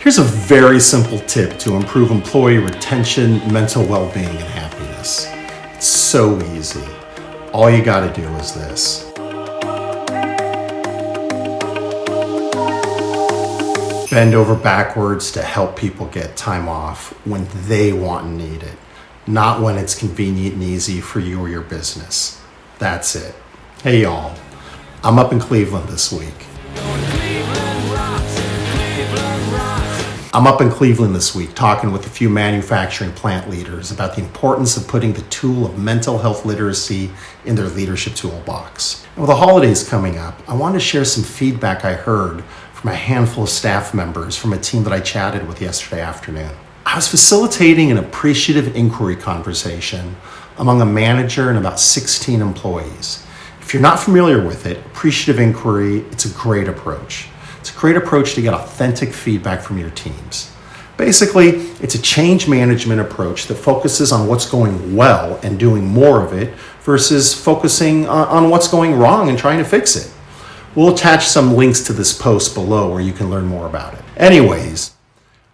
Here's a very simple tip to improve employee retention, mental well-being, and happiness. It's so easy. All you gotta do is this. Bend over backwards to help people get time off when they want and need it, not when it's convenient and easy for you or your business. That's it. Hey y'all, I'm up in Cleveland this week. Talking with a few manufacturing plant leaders about the importance of putting the tool of mental health literacy in their leadership toolbox. And with the holidays coming up, I wanted to share some feedback I heard from a handful of staff members from a team that I chatted with yesterday afternoon. I was facilitating an Appreciative Inquiry conversation among a manager and about 16 employees. If you're not familiar with it, Appreciative Inquiry, it's a great approach. It's a great approach to get authentic feedback from your teams. Basically, it's a change management approach that focuses on what's going well and doing more of it versus focusing on what's going wrong and trying to fix it. We'll attach some links to this post below where you can learn more about it. Anyways,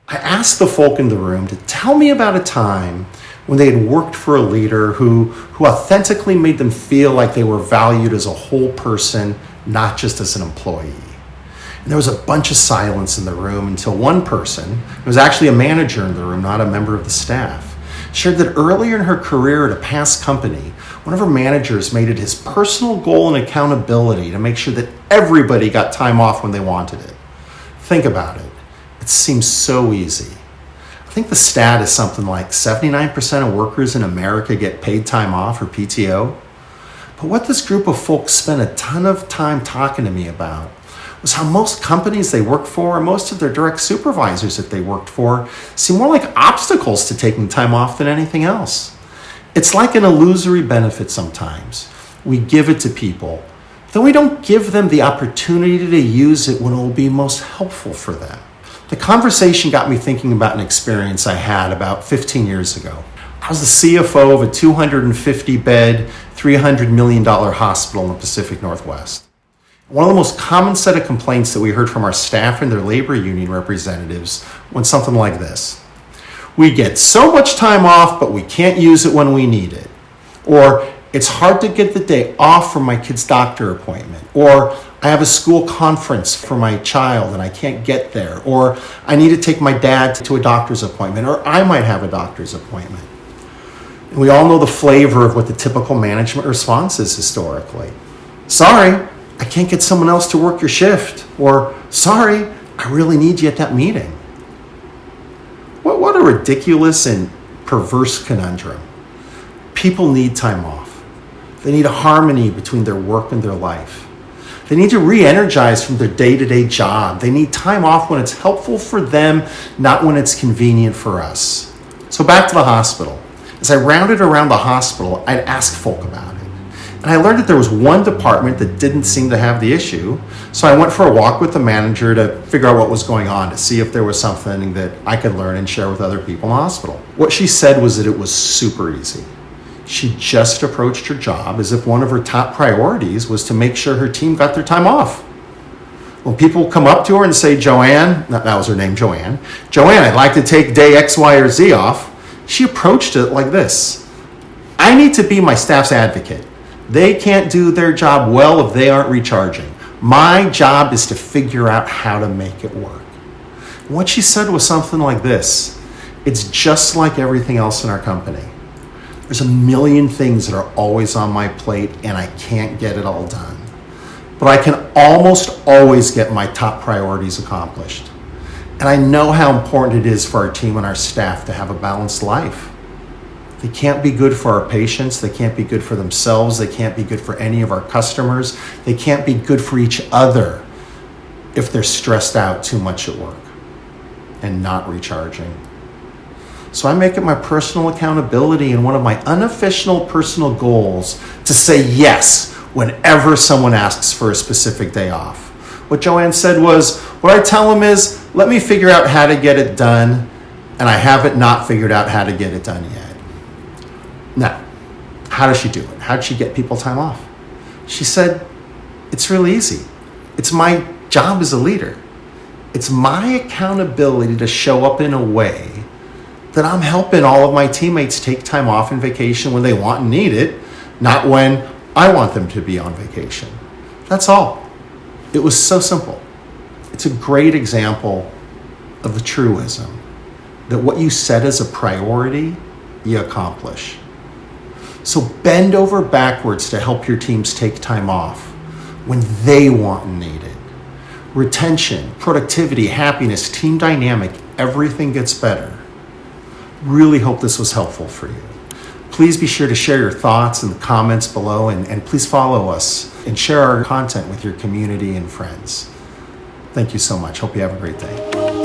I asked the folk in the room to tell me about a time when they had worked for a leader who authentically made them feel like they were valued as a whole person, not just as an employee. And there was a bunch of silence in the room until one person, it was actually a manager in the room, not a member of the staff, shared that earlier in her career at a past company, one of her managers made it his personal goal and accountability to make sure that everybody got time off when they wanted it. Think about it. It seems so easy. I think the stat is something like 79% of workers in America get paid time off or PTO. But what this group of folks spent a ton of time talking to me about was how most companies they work for, and most of their direct supervisors that they worked for, seem more like obstacles to taking time off than anything else. It's like an illusory benefit sometimes. We give it to people, then we don't give them the opportunity to use it when it will be most helpful for them. The conversation got me thinking about an experience I had about 15 years ago. I was the CFO of a 250-bed, $300 million hospital in the Pacific Northwest. One of the most common set of complaints that we heard from our staff and their labor union representatives went something like this. We get so much time off, but we can't use it when we need it. Or, it's hard to get the day off from my kid's doctor appointment. Or, I have a school conference for my child and I can't get there. Or, I need to take my dad to a doctor's appointment. Or, I might have a doctor's appointment. And we all know the flavor of what the typical management response is historically. Sorry, I can't get someone else to work your shift. Or, sorry, I really need you at that meeting. What a ridiculous and perverse conundrum. People need time off. They need a harmony between their work and their life. They need to re-energize from their day-to-day job. They need time off when it's helpful for them, not when it's convenient for us. So back to the hospital. As I rounded around the hospital, I'd ask folk about it. And I learned that there was one department that didn't seem to have the issue. So I went for a walk with the manager to figure out what was going on, to see if there was something that I could learn and share with other people in the hospital. What she said was that it was super easy. She just approached her job as if one of her top priorities was to make sure her team got their time off. When people come up to her and say, Joanne, that was her name, Joanne, I'd like to take day X, Y, or Z off, she approached it like this. I need to be my staff's advocate. They can't do their job well if they aren't recharging. My job is to figure out how to make it work. And what she said was something like this. It's just like everything else in our company. There's a million things that are always on my plate and I can't get it all done. But I can almost always get my top priorities accomplished. And I know how important it is for our team and our staff to have a balanced life. They can't be good for our patients. They can't be good for themselves. They can't be good for any of our customers. They can't be good for each other if they're stressed out too much at work and not recharging. So I make it my personal accountability and one of my unofficial personal goals to say yes whenever someone asks for a specific day off. What Joanne said was, what I tell them is, let me figure out how to get it done, and I haven't not figured out how to get it done yet. Now, how does she do it? How did she get people time off? She said, it's real easy. It's my job as a leader. It's my accountability to show up in a way that I'm helping all of my teammates take time off and vacation when they want and need it, not when I want them to be on vacation. That's all. It was so simple. It's a great example of the truism that what you set as a priority, you accomplish. So bend over backwards to help your teams take time off when they want and need it. Retention, productivity, happiness, team dynamic, everything gets better. Really hope this was helpful for you. Please be sure to share your thoughts in the comments below, and please follow us and share our content with your community and friends. Thank you so much. Hope you have a great day.